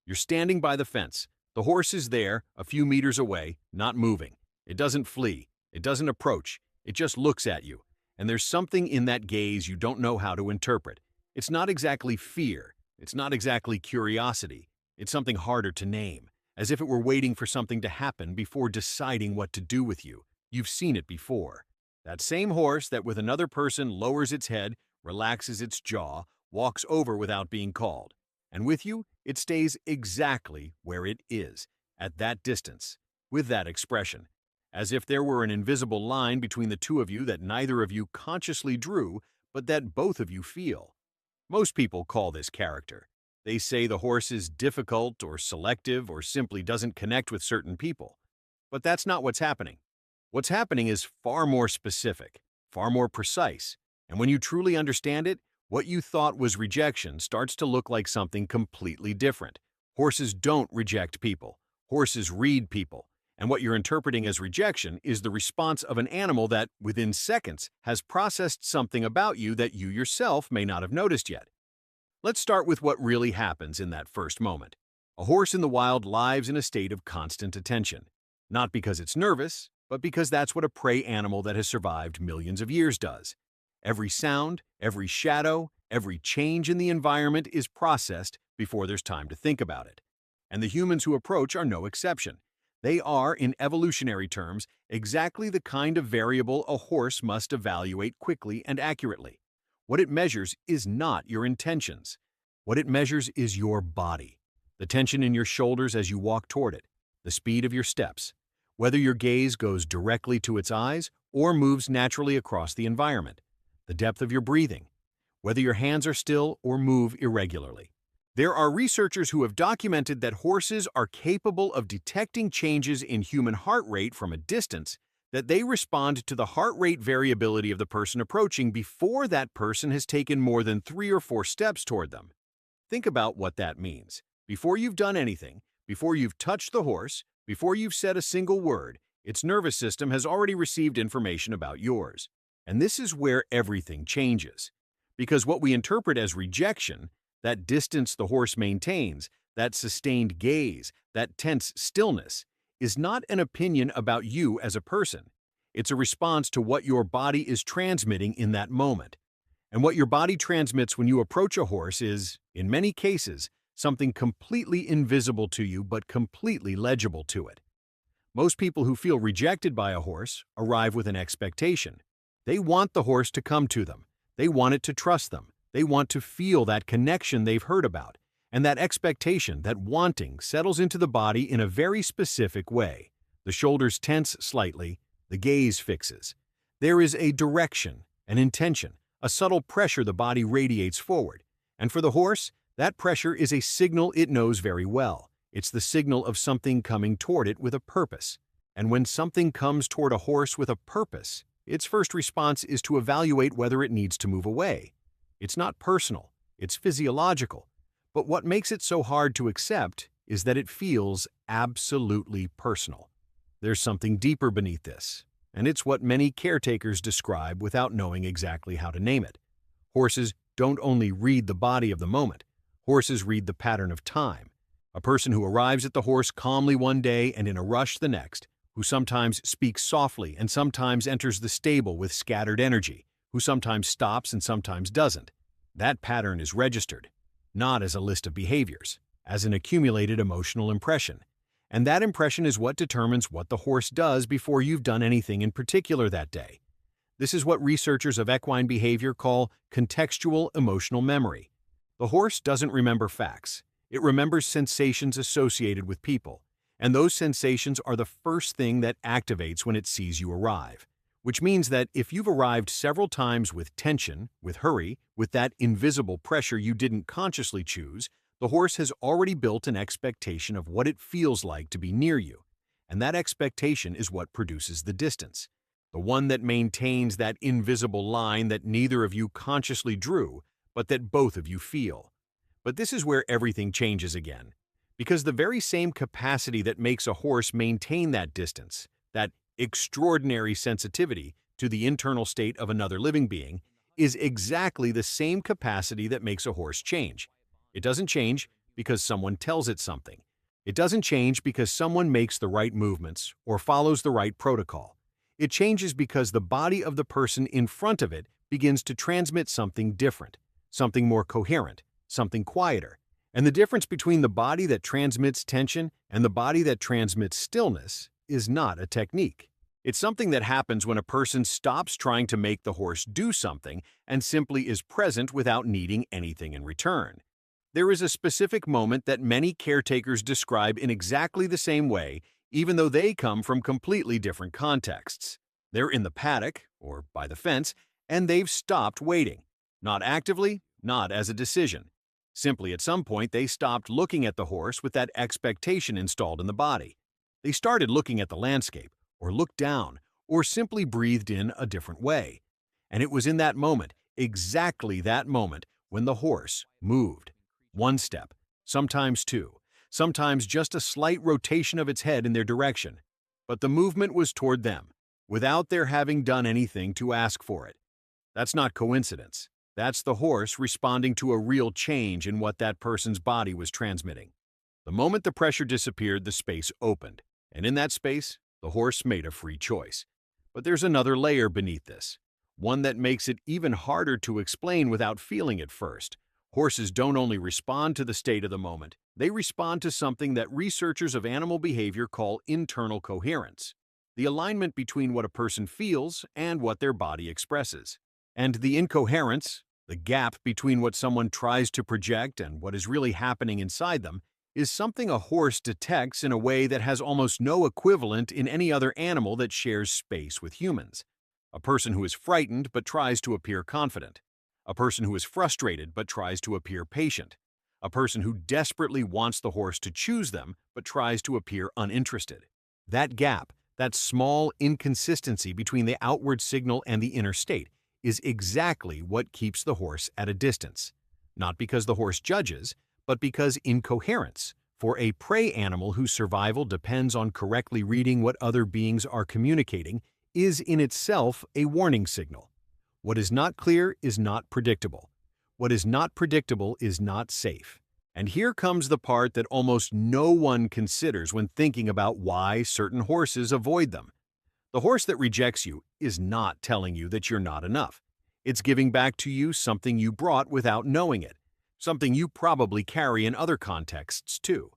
You're standing by the fence. The horse is there, a few meters away, not moving. It doesn't flee. It doesn't approach. It just looks at you. And there's something in that gaze you don't know how to interpret. It's not exactly fear. It's not exactly curiosity. It's something harder to name, as if it were waiting for something to happen before deciding what to do with you. You've seen it before. That same horse that with another person lowers its head, relaxes its jaw, walks over without being called. And with you, it stays exactly where it is, at that distance, with that expression, as if there were an invisible line between the two of you that neither of you consciously drew, but that both of you feel. Most people call this character. They say the horse is difficult or selective or simply doesn't connect with certain people. But that's not what's happening. What's happening is far more specific, far more precise, and when you truly understand it, what you thought was rejection starts to look like something completely different. Horses don't reject people. Horses read people. And what you're interpreting as rejection is the response of an animal that, within seconds, has processed something about you that you yourself may not have noticed yet. Let's start with what really happens in that first moment. A horse in the wild lives in a state of constant attention. Not because it's nervous, but because that's what a prey animal that has survived millions of years does. Every sound, every shadow, every change in the environment is processed before there's time to think about it. And the humans who approach are no exception. They are, in evolutionary terms, exactly the kind of variable a horse must evaluate quickly and accurately. What it measures is not your intentions. What it measures is your body, the tension in your shoulders as you walk toward it, the speed of your steps, whether your gaze goes directly to its eyes or moves naturally across the environment, the depth of your breathing, whether your hands are still or move irregularly. There are researchers who have documented that horses are capable of detecting changes in human heart rate from a distance, that they respond to the heart rate variability of the person approaching before that person has taken more than 3 or 4 steps toward them. Think about what that means. Before you've done anything, before you've touched the horse, before you've said a single word, its nervous system has already received information about yours. And this is where everything changes. Because what we interpret as rejection, that distance the horse maintains, that sustained gaze, that tense stillness, is not an opinion about you as a person. It's a response to what your body is transmitting in that moment. And what your body transmits when you approach a horse is, in many cases, something completely invisible to you but completely legible to it. Most people who feel rejected by a horse arrive with an expectation. They want the horse to come to them. They want it to trust them. They want to feel that connection they've heard about. And that expectation, that wanting, settles into the body in a very specific way. The shoulders tense slightly, the gaze fixes. There is a direction, an intention, a subtle pressure the body radiates forward. And for the horse, that pressure is a signal it knows very well. It's the signal of something coming toward it with a purpose. And when something comes toward a horse with a purpose, its first response is to evaluate whether it needs to move away. It's not personal, it's physiological. But what makes it so hard to accept is that it feels absolutely personal. There's something deeper beneath this, and it's what many caretakers describe without knowing exactly how to name it. Horses don't only read the body of the moment, horses read the pattern of time. A person who arrives at the horse calmly one day and in a rush the next, who sometimes speaks softly and sometimes enters the stable with scattered energy, who sometimes stops and sometimes doesn't. That pattern is registered, not as a list of behaviors, as an accumulated emotional impression. And that impression is what determines what the horse does before you've done anything in particular that day. This is what researchers of equine behavior call contextual emotional memory. The horse doesn't remember facts. It remembers sensations associated with people. And those sensations are the first thing that activates when it sees you arrive. Which means that if you've arrived several times with tension, with hurry, with that invisible pressure you didn't consciously choose, the horse has already built an expectation of what it feels like to be near you. And that expectation is what produces the distance. The one that maintains that invisible line that neither of you consciously drew, but that both of you feel. But this is where everything changes again. Because the very same capacity that makes a horse maintain that distance, that extraordinary sensitivity to the internal state of another living being, is exactly the same capacity that makes a horse change. It doesn't change because someone tells it something. It doesn't change because someone makes the right movements or follows the right protocol. It changes because the body of the person in front of it begins to transmit something different, something more coherent, something quieter. And the difference between the body that transmits tension and the body that transmits stillness is not a technique. It's something that happens when a person stops trying to make the horse do something and simply is present without needing anything in return. There is a specific moment that many caretakers describe in exactly the same way, even though they come from completely different contexts. They're in the paddock, or by the fence, and they've stopped waiting. Not actively, not as a decision. Simply at some point they stopped looking at the horse with that expectation installed in the body. They started looking at the landscape, or looked down, or simply breathed in a different way. And it was in that moment, exactly that moment, when the horse moved. One step, sometimes two, sometimes just a slight rotation of its head in their direction. But the movement was toward them, without their having done anything to ask for it. That's not coincidence. That's the horse responding to a real change in what that person's body was transmitting. The moment the pressure disappeared, the space opened, and in that space, the horse made a free choice. But there's another layer beneath this, one that makes it even harder to explain without feeling it first. Horses don't only respond to the state of the moment, they respond to something that researchers of animal behavior call internal coherence, the alignment between what a person feels and what their body expresses. And the incoherence, the gap between what someone tries to project and what is really happening inside them, is something a horse detects in a way that has almost no equivalent in any other animal that shares space with humans. A person who is frightened but tries to appear confident. A person who is frustrated but tries to appear patient. A person who desperately wants the horse to choose them but tries to appear uninterested. That gap, that small inconsistency between the outward signal and the inner state, is exactly what keeps the horse at a distance. Not because the horse judges, but because incoherence, for a prey animal whose survival depends on correctly reading what other beings are communicating, is in itself a warning signal. What is not clear is not predictable. What is not predictable is not safe. And here comes the part that almost no one considers when thinking about why certain horses avoid them. The horse that rejects you is not telling you that you're not enough. It's giving back to you something you brought without knowing it, something you probably carry in other contexts too.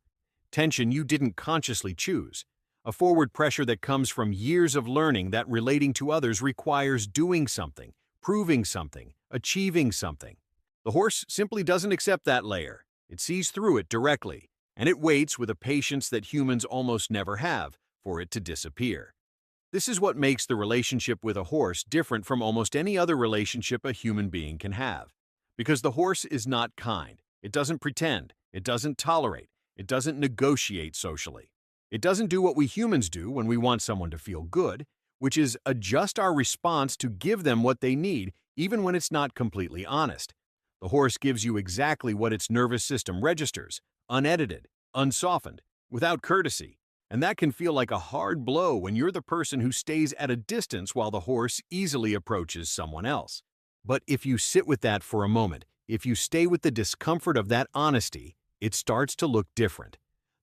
Tension you didn't consciously choose, a forward pressure that comes from years of learning that relating to others requires doing something, proving something, achieving something. The horse simply doesn't accept that layer. It sees through it directly, and it waits with a patience that humans almost never have for it to disappear. This is what makes the relationship with a horse different from almost any other relationship a human being can have. Because the horse is not kind. It doesn't pretend. It doesn't tolerate. It doesn't negotiate socially. It doesn't do what we humans do when we want someone to feel good, which is adjust our response to give them what they need, even when it's not completely honest. The horse gives you exactly what its nervous system registers, unedited, unsoftened, without courtesy. And that can feel like a hard blow when you're the person who stays at a distance while the horse easily approaches someone else. But if you sit with that for a moment, if you stay with the discomfort of that honesty, it starts to look different.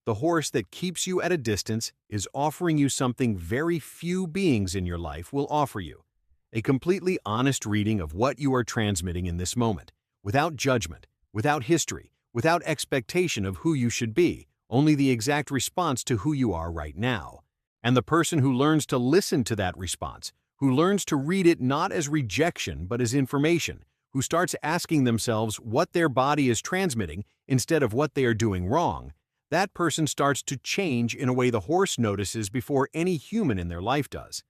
The horse that keeps you at a distance is offering you something very few beings in your life will offer you. A completely honest reading of what you are transmitting in this moment, without judgment, without history, without expectation of who you should be, only the exact response to who you are right now. And the person who learns to listen to that response, who learns to read it not as rejection but as information, who starts asking themselves what their body is transmitting instead of what they are doing wrong, that person starts to change in a way the horse notices before any human in their life does.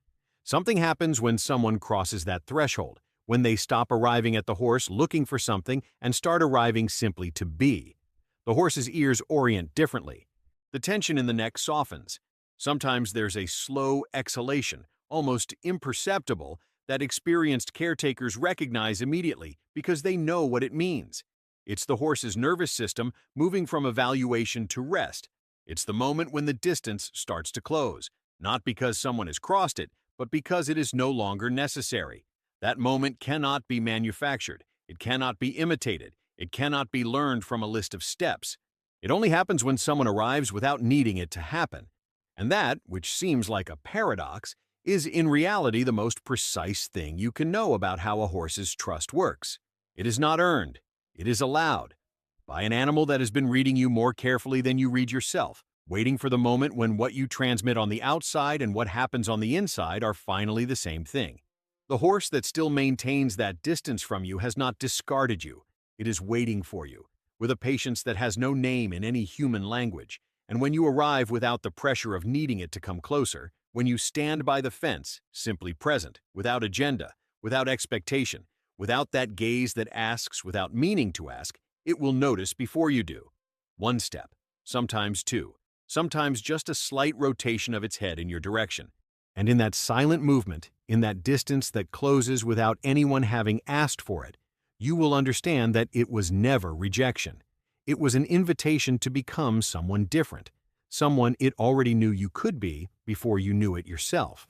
Something happens when someone crosses that threshold, when they stop arriving at the horse looking for something and start arriving simply to be. The horse's ears orient differently. The tension in the neck softens. Sometimes there's a slow exhalation, almost imperceptible, that experienced caretakers recognize immediately because they know what it means. It's the horse's nervous system moving from evaluation to rest. It's the moment when the distance starts to close, not because someone has crossed it, but because it is no longer necessary. That moment cannot be manufactured. It cannot be imitated. It cannot be learned from a list of steps. It only happens when someone arrives without needing it to happen. And that, which seems like a paradox, is in reality the most precise thing you can know about how a horse's trust works. It is not earned. It is allowed. By an animal that has been reading you more carefully than you read yourself, waiting for the moment when what you transmit on the outside and what happens on the inside are finally the same thing. The horse that still maintains that distance from you has not discarded you. It is waiting for you, with a patience that has no name in any human language. And when you arrive without the pressure of needing it to come closer, when you stand by the fence, simply present, without agenda, without expectation, without that gaze that asks without meaning to ask, it will notice before you do. One step, sometimes two, sometimes just a slight rotation of its head in your direction. And in that silent movement, in that distance that closes without anyone having asked for it, you will understand that it was never rejection. It was an invitation to become someone different, someone it already knew you could be before you knew it yourself.